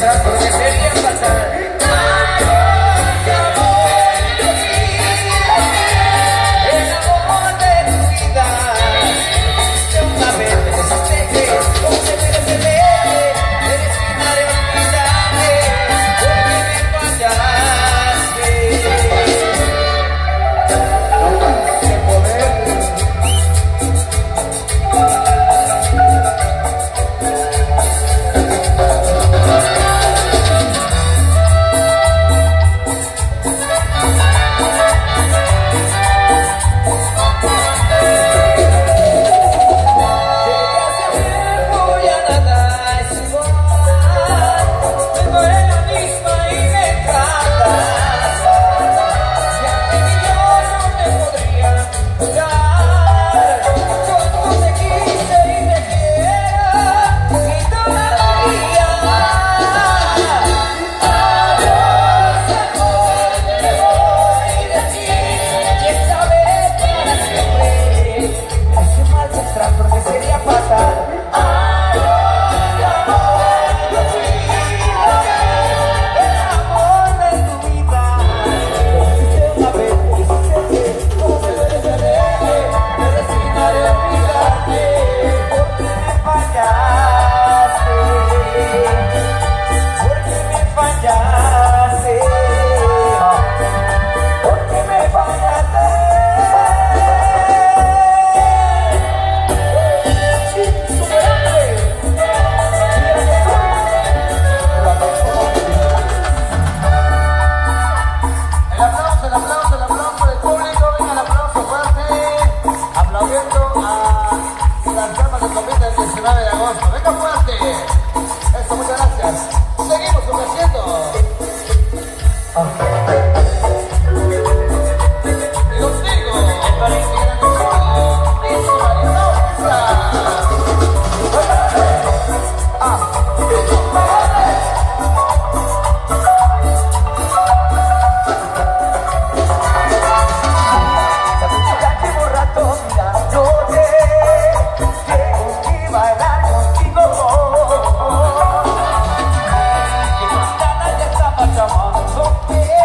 detrás porque sería fatal. Yeah.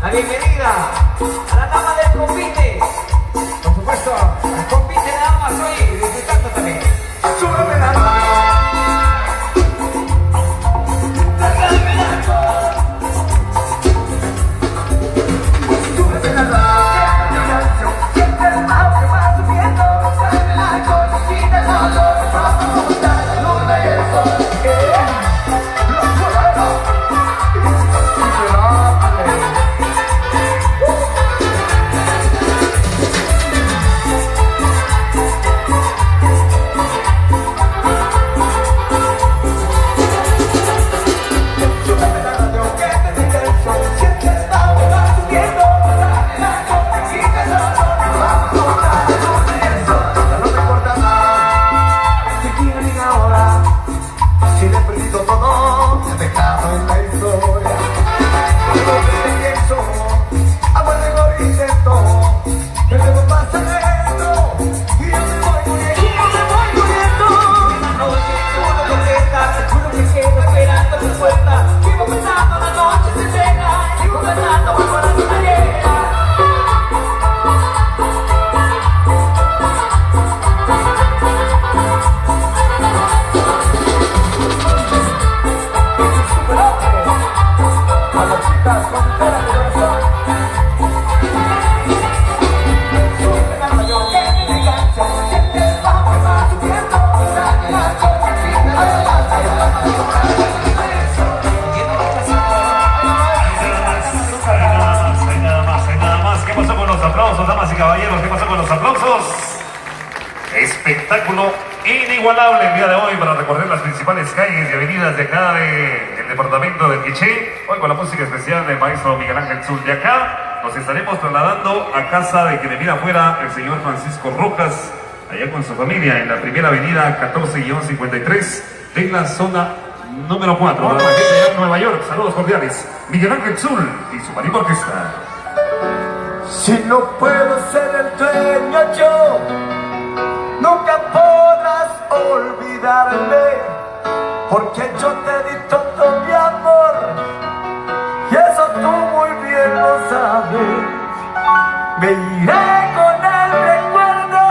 la bienvenida a la dama del convite. Por supuesto, el convite de damas hoy disfrutando también. ¡Súbeme la mano! Espectáculo inigualable el día de hoy para recorrer las principales calles y avenidas de acá del departamento del Quiché. Hoy con la música especial del maestro Miguel Ángel Zul. De acá nos estaremos trasladando a casa de quien mira afuera el señor Francisco Rojas, allá con su familia en la primera avenida 14-53 en la zona número 4. Para la gente allá en Nueva York, saludos cordiales. Miguel Ángel Zul y su marimba orquesta. Si no puedo ser el dueño yo, nunca podrás olvidarme, porque yo te di todo mi amor, y eso tú muy bien lo sabes. Me iré con el recuerdo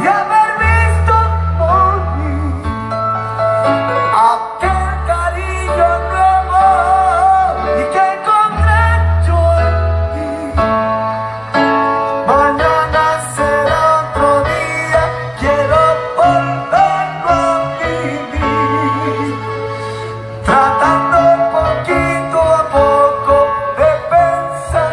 de haber visto morir aquel cariño nuevo y que encontré yo en ti. Mañana será otro día, quiero volverlo a vivir, tratando poquito a poco de pensar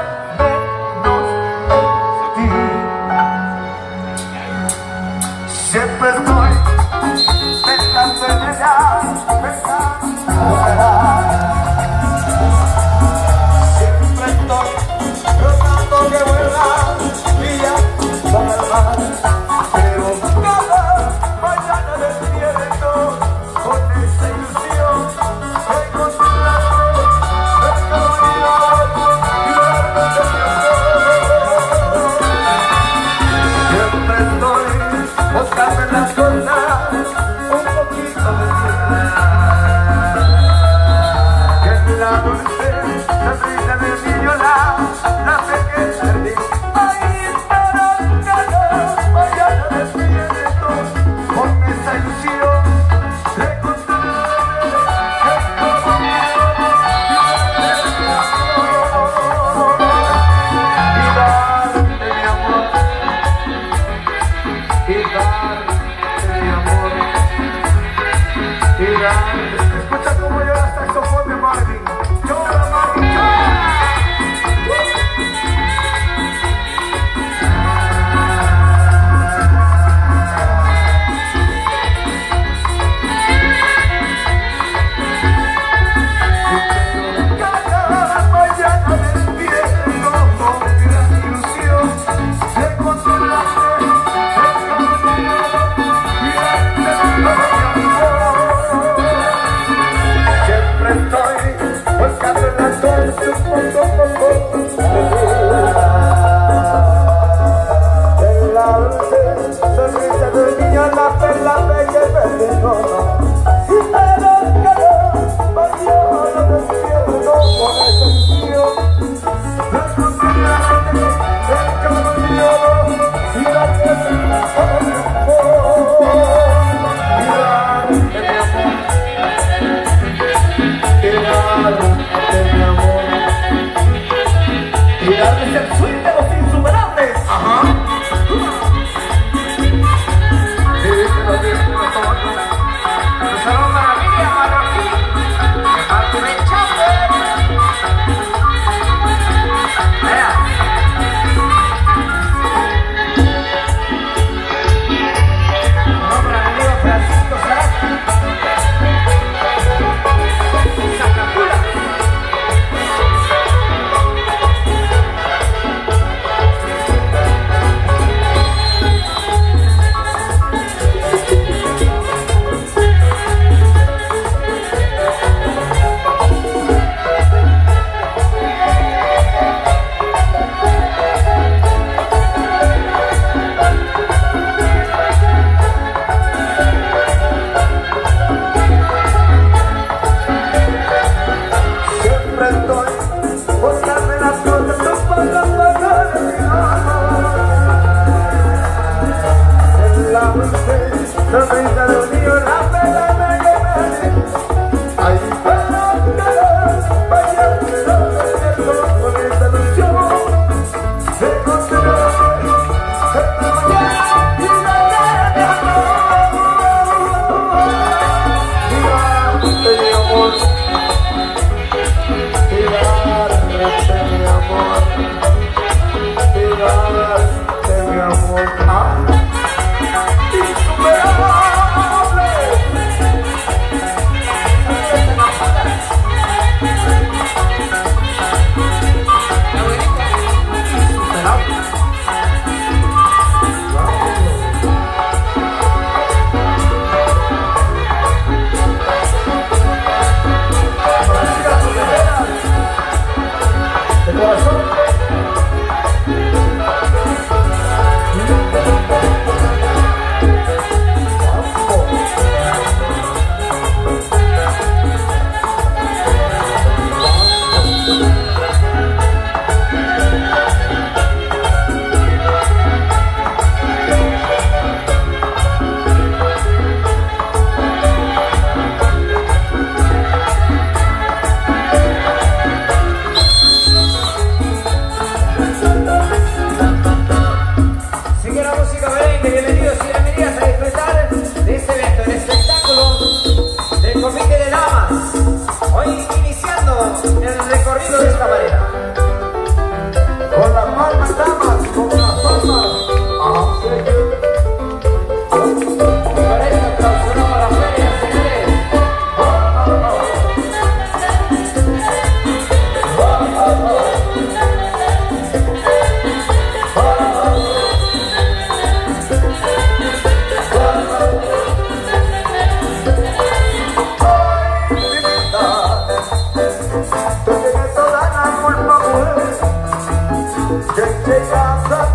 llegas a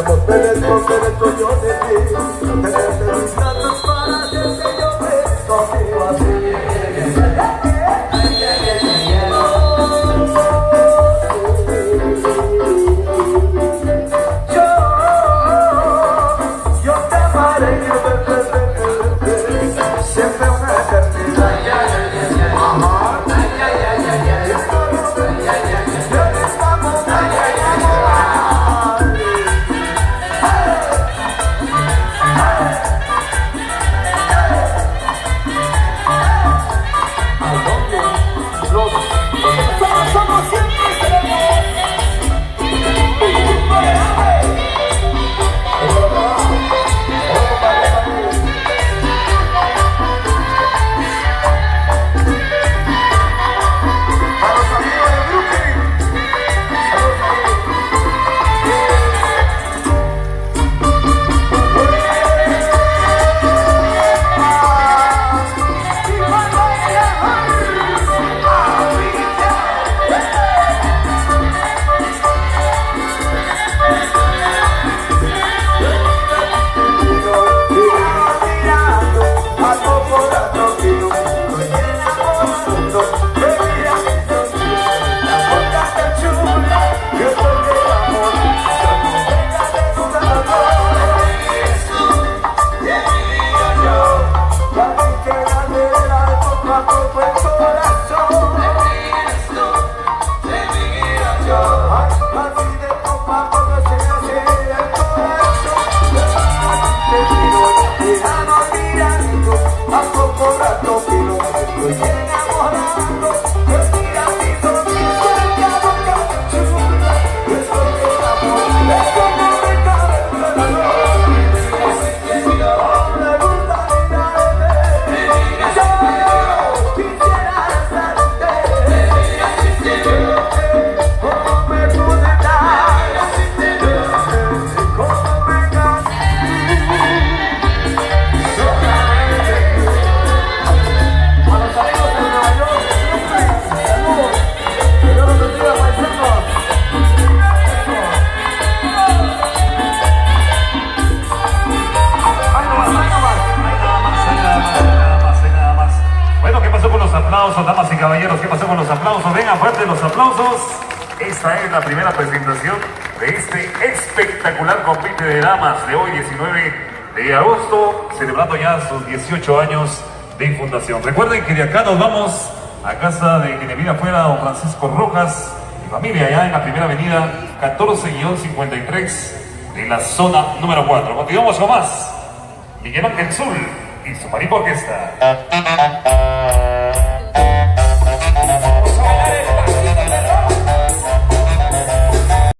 comprender, pero sé que tú me Damas y caballeros, ¿qué pasó con los aplausos? Vengan fuerte los aplausos. Esta es la primera presentación de este espectacular convite de damas de hoy, 19 de agosto, celebrando ya sus 18 años de fundación. Recuerden que de acá nos vamos a casa de quien vive afuera, don Francisco Rojas y familia, allá en la primera avenida 14-53 de la zona número 4. Continuamos con más. Miguel Ángel Zul y su Marimba Orquesta.